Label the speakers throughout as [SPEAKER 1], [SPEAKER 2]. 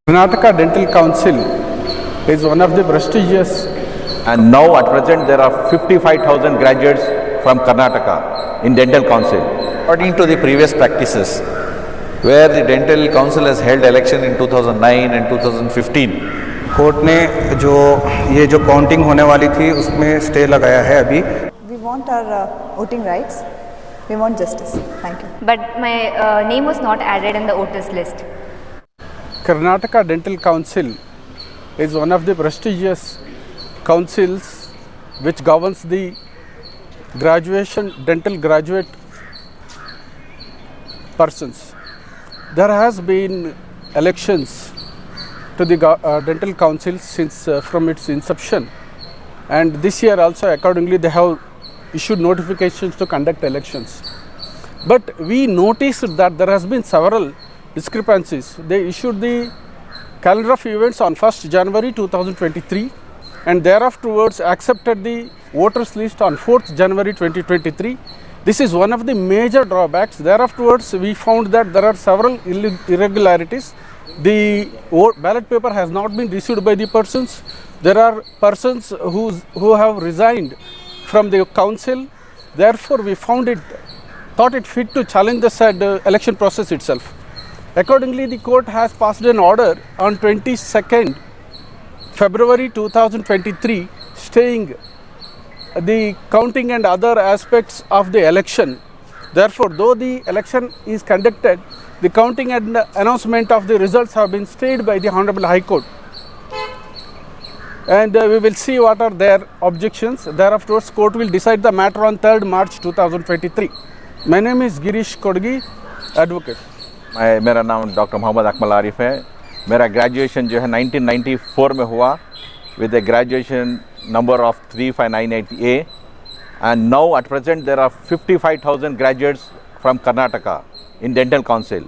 [SPEAKER 1] Karnataka Dental Council is one of the prestigious,
[SPEAKER 2] and now at present there are 55,000 graduates from Karnataka in Dental Council.
[SPEAKER 3] According to the previous practices, where the Dental Council has held election in 2009 and 2015,
[SPEAKER 4] court ने जो counting होने वाली थी उसमें stay लगाया है अभी.
[SPEAKER 5] We want our voting rights. We want justice. Thank you.
[SPEAKER 6] But my name was not added in the voters list.
[SPEAKER 1] Karnataka Dental Council is one of the prestigious councils which governs the dental graduate persons. There has been elections to the dental council since from its inception, and this year also accordingly they have issued notifications to conduct elections. But we noticed that there has been several discrepancies. They issued the calendar of events on 1st January 2023 and thereafterwards accepted the voters list on 4th January 2023. This is one of the major drawbacks. Thereafterwards we found that there are several irregularities. The ballot paper has not been received by the persons. There are persons who have resigned from the council. Therefore we thought it fit to challenge the said election process itself. Accordingly, the court has passed an order on 22nd February 2023 staying the counting and other aspects of the election. Therefore, though the election is conducted, the counting and announcement of the results have been stayed by the Honorable High Court. And we will see what are their objections. Thereafter, court will decide the matter on 3rd March 2023. My name is Girish Kodgi, advocate.
[SPEAKER 2] मेरा नाम doctor Mohammad Akmal Arif है. मेरा graduation जो है 1994 में हुआ with a graduation number of 3598A, and now at present there are 55,000 graduates from Karnataka in Dental Council.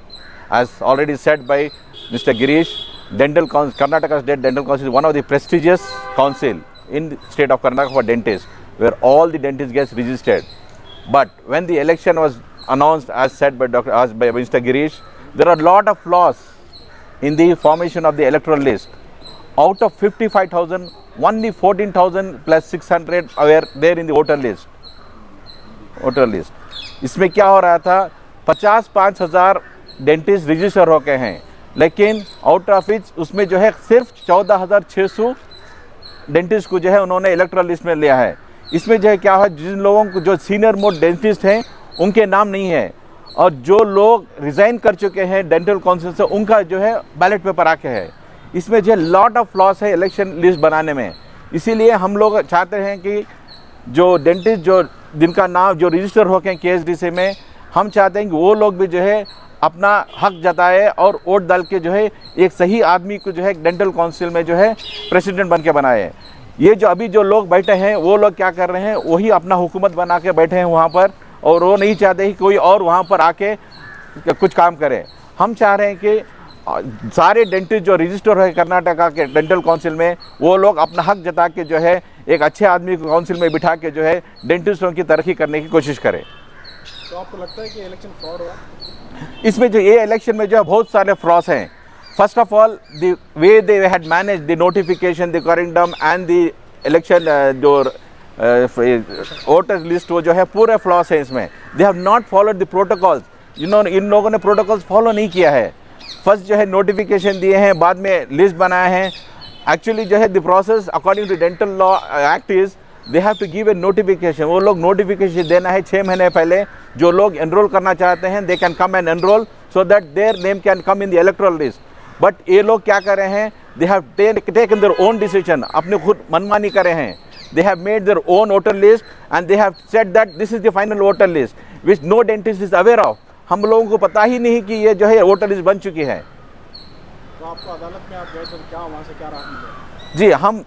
[SPEAKER 2] As already said by Mr. Girish, Karnataka State Dental Council is one of the prestigious council in the state of Karnataka for dentists, where all the dentists get registered. But when the election was announced, as said by Mr. Girish, there are a lot of flaws in the formation of the electoral list. Out of 55,000, only 14,000 plus 600 were there in the voter list. इसमें क्या हो रहा था, 55,000 dentist register हो गए हैं, लेकिन out of each उसमें जो है सिर्फ 14,600 डेंटिस्ट को जो है उन्होंने इलेक्टोरल लिस्ट में लिया है. इसमें जो है क्या है, जिन लोगों को जो सीनियर मोस्ट डेंटिस्ट हैं उनके नाम नहीं है, और जो लोग रिज़ाइन कर चुके हैं डेंटल काउंसिल से उनका जो है बैलेट पेपर आके है. इसमें जो लॉट ऑफ फ्लॉस है इलेक्शन लिस्ट बनाने में. इसीलिए हम लोग चाहते हैं कि जो डेंटिस्ट जो जिनका नाम जो रजिस्टर हो गए KSDC में, हम चाहते हैं कि वो लोग भी जो है अपना हक जताए और वोट डाल के जो है एक सही आदमी को जो है डेंटल काउंसिल में जो है प्रेसिडेंट बन के बनाए. ये जो अभी जो लोग बैठे हैं वो लोग क्या कर रहे हैं, वही अपना हुकूमत बना के बैठे हैं वहाँ पर, और वो नहीं चाहते कि कोई और वहाँ पर आके कुछ काम करे. हम चाह रहे हैं कि सारे डेंटिस्ट जो रजिस्टर है कर्नाटका के डेंटल काउंसिल में, वो लोग अपना हक जता के जो है एक अच्छे आदमी को काउंसिल में बिठा के जो है डेंटिस्टों की तरक्की करने की कोशिश करें.
[SPEAKER 7] तो आपको लगता है कि इलेक्शन फ्रॉड हुआ?
[SPEAKER 2] इसमें जो ये इलेक्शन में जो है बहुत सारे फ्रॉड्स हैं. First of all the way they had manage the notification, the corrigendum and the election जो वोटर लिस्ट वो जो है पूरे फ्लॉस है इसमें. They have not followed the protocols. इन लोगों ने प्रोटोकॉल्स फॉलो नहीं किया है. फर्स्ट जो है नोटिफिकेशन दिए हैं, बाद में लिस्ट बनाए हैं. एक्चुअली जो है the process according to dental law act is they have to give a notification. वो लोग नोटिफिकेशन देना है 6 महीने पहले. जो लोग एनरोल करना चाहते हैं they can come and enrol so that their name can come in the electoral list. But ये लोग क्या कर रहे हैं, they have taken their own decision, अपने खुद मनमानी कर रहे हैं. They have made their own voter list and they have said that this is the final voter list which no dentist is aware of. हम लोगों को पता ही नहीं कि ये जो है वोटर लिस्ट बन चुकी है.
[SPEAKER 7] तो आपको अदालत में आप गए तो क्या वहाँ से क्या राहत मिली?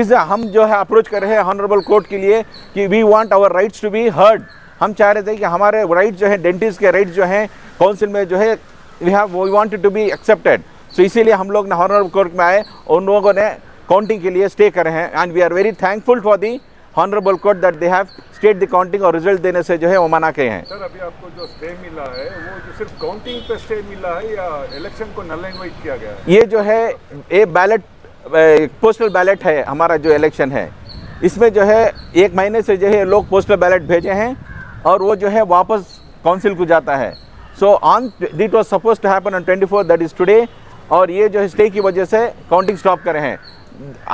[SPEAKER 2] जी, हम जो है अप्रोच कर रहे हैं ऑनरेबल कोर्ट के लिए कि we want our rights to be heard. हम चाह रहे थे कि हमारे राइट्स जो है डेंटिस्ट के राइट्स जो हैं काउंसिल में जो है we wanted to be accepted. So इसीलिए हम लोग ऑनरेबल कोर्ट में आए और उन लोगों ने काउंटिंग के लिए स्टे कर रहे हैं. And we are very thankful for the Honorable Court that they have stayed the counting और रिजल्ट देने से जो है वो मना के हैं।
[SPEAKER 8] सर अभी आपको जो स्टे मिला है वो जो सिर्फ काउंटिंग पे स्टे मिला है या इलेक्शन को नल एंड वाइट किया गया है?
[SPEAKER 2] ये जो है ये बैलेट पोस्टल बैलेट है हमारा जो इलेक्शन है, इसमें जो है 1 महीने से जो है लोग पोस्टल बैलेट भेजे हैं और वो जो है वापस काउंसिल को जाता है। So on it was suppose to happen on 24 that is today, और ये जो है स्टे की वजह से काउंटिंग स्टॉप करे हैं।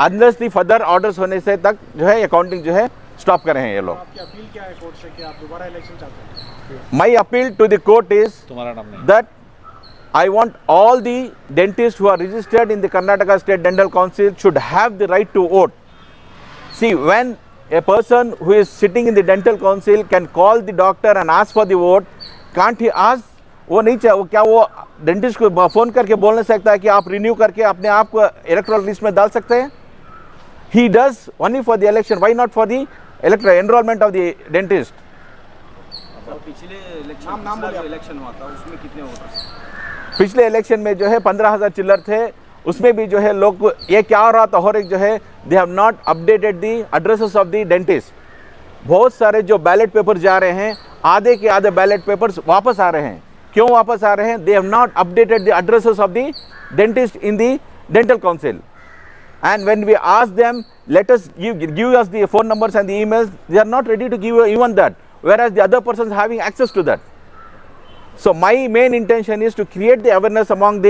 [SPEAKER 2] अनलेस दी फर्दर ऑर्डर्स होने से तक जो है ये काउंटिंग जो है स्टॉप करे हैं ये लोग।
[SPEAKER 7] आपकी अपील क्या है कोर्ट से कि आप दोबारा इलेक्शन चाहते हैं?
[SPEAKER 2] My appeal to the court is that I want all the dentists who are registered in the Karnataka State Dental Council should have the right to vote. See, when a person who is sitting in the dental council can call the doctor and ask for the vote, can't he ask? वो नहीं चाहे वो क्या वो dentist को phone करके बोल नहीं सकता है कि आप रिन्यू करके अपने आप को इलेक्टोरल लिस्ट में डाल सकते हैं? He does only for the election. Why not for the electoral enrollment of the dentist?
[SPEAKER 7] पिछले इलेक्शन हुआ था उसमें कितने वोटर्स?
[SPEAKER 2] पिछले इलेक्शन में जो है 15,000 चिल्लर थे, उसमें भी जो है लोग ये क्या हो रहा था, और एक जो है दे have not updated the addresses of the dentist. बहुत सारे जो बैलेट पेपर जा रहे हैं, आधे के आधे बैलेट पेपर्स वापस आ रहे हैं। क्यों वापस आ रहे हैं? They have not updated the addresses of the dentist in the dental council, and when we ask them let us give us the phone numbers and the emails, they are not ready to give even that, whereas the other persons having access to that. So my main intention is to create the awareness among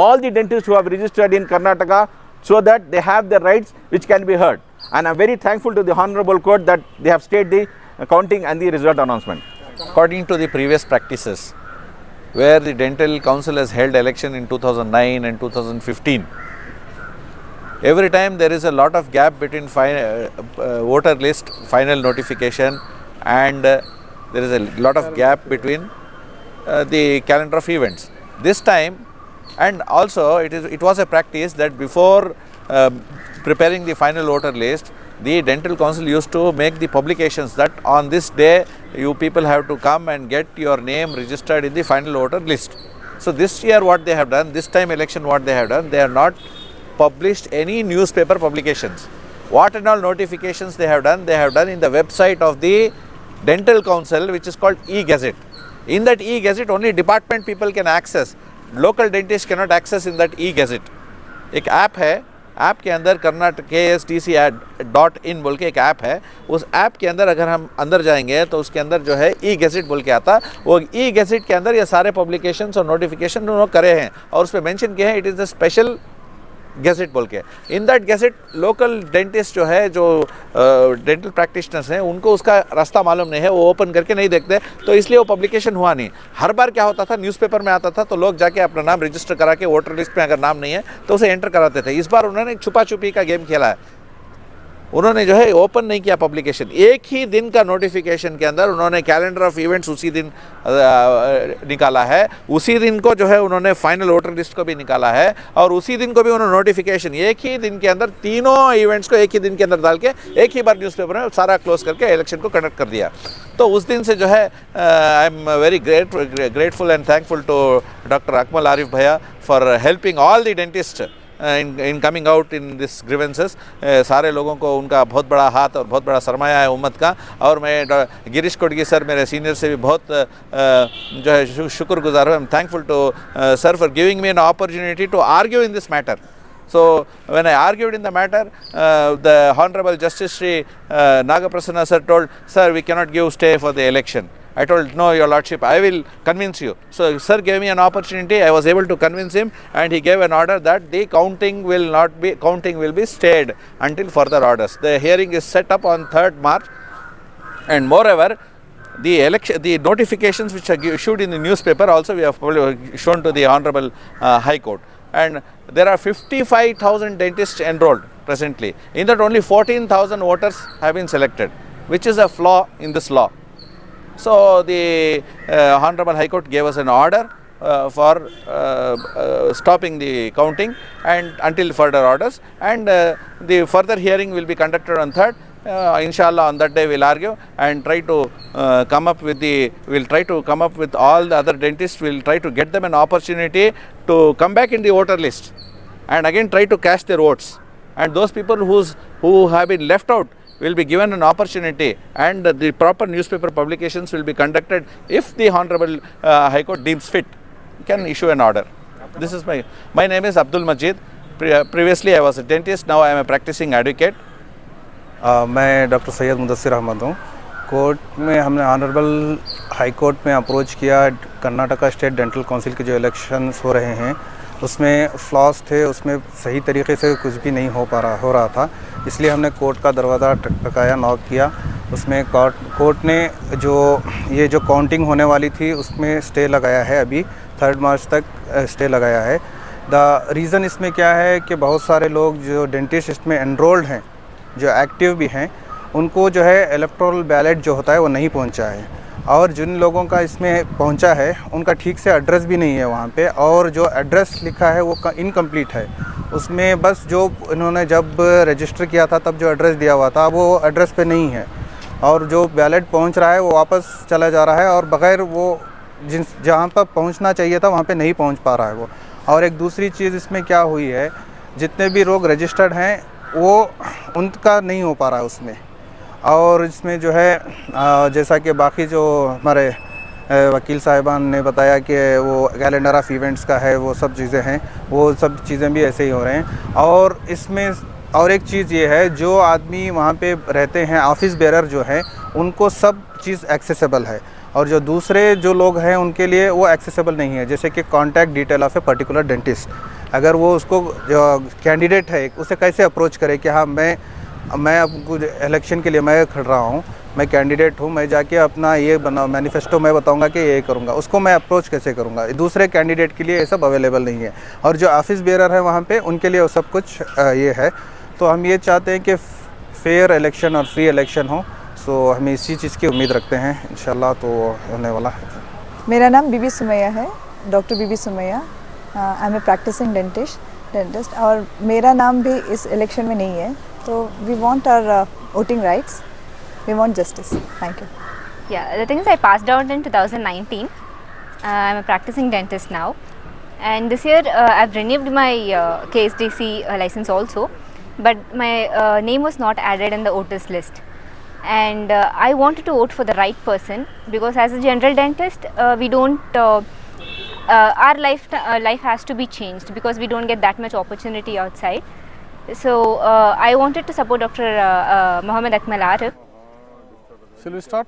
[SPEAKER 2] all the dentists who have registered in Karnataka, so that they have the rights which can be heard. And I'm very thankful to the Honorable Court that they have stayed the counting and the result announcement.
[SPEAKER 3] According to the previous practices, where the Dental Council has held election in 2009 and 2015, every time there is a lot of gap between voter list final notification and there is a lot of gap between the calendar of events. This time, and also it was a practice that before preparing the final voter list, the Dental Council used to make the publications that on this day you people have to come and get your name registered in the final voter list. So this year what they have done, this time election what they have done, they have not published any newspaper publications. What and all notifications they have done in the website of the Dental Council, which is called e-Gazette. In that e-Gazette only department people can access, local dentists cannot access in that e-Gazette. एक app है, app के अंदर Karnataka KSTC.in बोल के एक app है, उस app के अंदर अगर हम अंदर जाएंगे तो उसके अंदर जो है e-Gazette बोल के आता, वो e-Gazette के अंदर ये सारे पब्लिकेशंस और नोटिफिकेशन उन्होंने करे हैं और उस पर मेंशन किया है it is a special gadget बोल के। In that gadget local dentist जो है, जो डेंटल प्रैक्टिशनर्स हैं, उनको उसका रास्ता मालूम नहीं है, वो ओपन करके नहीं देखते, तो इसलिए वो पब्लिकेशन हुआ नहीं। हर बार क्या होता था, न्यूज़पेपर में आता था तो लोग जाके अपना नाम रजिस्टर करा के वोटर लिस्ट में अगर नाम नहीं है तो उसे एंटर कराते थे। इस बार उन्होंने छुपा छुपी का गेम खेला है, उन्होंने जो है ओपन नहीं किया पब्लिकेशन। एक ही दिन का नोटिफिकेशन के अंदर उन्होंने कैलेंडर ऑफ इवेंट्स उसी दिन निकाला है, उसी दिन को जो है उन्होंने फाइनल वोटर लिस्ट को भी निकाला है और उसी दिन को भी उन्होंने नोटिफिकेशन एक ही दिन के अंदर तीनों इवेंट्स को एक ही दिन के अंदर डाल के एक ही बार न्यूज़पेपर में सारा क्लोज करके इलेक्शन को कंडक्ट कर दिया। तो उस दिन से जो है I am very grateful and thankful to doctor Akmal Arif भैया for helping all the dentist in coming out in this grievances। सारे लोगों को उनका बहुत बड़ा हाथ और बहुत बड़ा सरमाया है उम्मत का। और मैं गिरीश कोटगी सर मेरे सीनियर से भी बहुत जो है शुक्रगुजार हूँ। I am thankful to sir for giving me an opportunity to argue in this matter. So when I argued in the matter, the Honorable Justice Shri Nagaprasanna sir told, sir, we cannot give stay for the election. I told, no, your lordship, I will convince you. So sir gave me an opportunity, I was able to convince him, and he gave an order that the counting will be stayed until further orders. The hearing is set up on 3rd March, and moreover, the notifications which are issued in the newspaper also we have shown to the Honorable High Court. And there are 55,000 dentists enrolled presently. In that only 14,000 voters have been selected, which is a flaw in this law. So the Honorable High Court gave us an order for stopping the counting and until further orders, and the further hearing will be conducted on 3rd. Inshallah on that day we'll argue and try to come up with all the other dentists. We'll try to get them an opportunity to come back in the voter list and again try to cast their votes, and those people who have been left out, will be given an opportunity and the proper newspaper publications will be conducted. If the Honorable High Court deems fit, can issue an order. This is my name is Abdul Majid. Previously I was a dentist, now I am a practicing advocate.
[SPEAKER 4] मैं doctor Syed Mudassir Ahmad हूँ। Court में हमने honourable high court में approach किया। Karnataka state dental council के जो elections हो रहे हैं उसमें फ्लॉस थे, उसमें सही तरीके से कुछ भी नहीं हो रहा था, इसलिए हमने कोर्ट का दरवाज़ा टकराया, नॉक किया। उसमें कोर्ट ने ये जो काउंटिंग होने वाली थी उसमें स्टे लगाया है, अभी 3 मार्च तक स्टे लगाया है। द रीज़न इसमें क्या है कि बहुत सारे लोग जो डेंटिस्ट इसमें एनरोल्ड हैं, जो एक्टिव भी हैं, उनको जो है इलेक्टोरल बैलेट जो होता है वो नहीं पहुंचा है, और जिन लोगों का इसमें पहुंचा है उनका ठीक से एड्रेस भी नहीं है वहाँ पे, और जो एड्रेस लिखा है वो इनकम्प्लीट है। उसमें बस जो इन्होंने जब रजिस्टर किया था तब जो एड्रेस दिया हुआ था वो एड्रेस पे नहीं है, और जो बैलेट पहुँच रहा है वो वापस चला जा रहा है, और बग़ैर वो जहाँ पर पहुँचना चाहिए था वहाँ पर नहीं पहुँच पा रहा है वो। और एक दूसरी चीज़ इसमें क्या हुई है, जितने भी लोग रजिस्टर्ड हैं वो उनका नहीं हो पा रहा है उसमें। और इसमें जो है जैसा कि बाकी जो हमारे वकील साहिबान ने बताया कि वो कैलेंडर ऑफ इवेंट्स का है, वो सब चीज़ें हैं, वो सब चीज़ें भी ऐसे ही हो रहे हैं। और इसमें और एक चीज़ ये है, जो आदमी वहाँ पे रहते हैं ऑफिस बेरर जो है उनको सब चीज़ एक्सेसिबल है, और जो दूसरे जो लोग हैं उनके लिए वो एक्सेसिबल नहीं है। जैसे कि contact detail of a particular dentist, अगर वो उसको जो कैंडिडेट है उसे कैसे अप्रोच करे कि हाँ मैं अब इलेक्शन के लिए मैं खड़ रहा हूँ, मैं कैंडिडेट हूँ, मैं जाके अपना ये मैनिफेस्टो मैं बताऊँगा कि ये करूँगा, उसको मैं अप्रोच कैसे करूँगा। दूसरे कैंडिडेट के लिए ये सब अवेलेबल नहीं है, और जो ऑफिस बेरर है वहाँ पे उनके लिए वो सब कुछ ये है। तो हम ये चाहते हैं कि फेयर इलेक्शन और फ्री इलेक्शन हो, सो हमें इसी चीज़ की उम्मीद रखते हैं, इंशाल्लाह तो होने वाला है।
[SPEAKER 5] मेरा नाम बीबी सुमैया है, doctor Bibi Sumaiya. I am a practicing dentist, और मेरा नाम भी इस इलेक्शन में नहीं है। तो we want our voting rights, we want justice. Thank you.
[SPEAKER 6] Yeah, the thing is I passed out in 2019. I'm a practicing dentist now, and this year I've renewed my KSDC license also, but my name was not added in the voters list, and I wanted to vote for the right person, because as a general dentist we don't our life has to be changed, because we don't get that much opportunity outside. So I wanted to support Dr. Mohammed Akmal Arif.
[SPEAKER 1] Shall we start?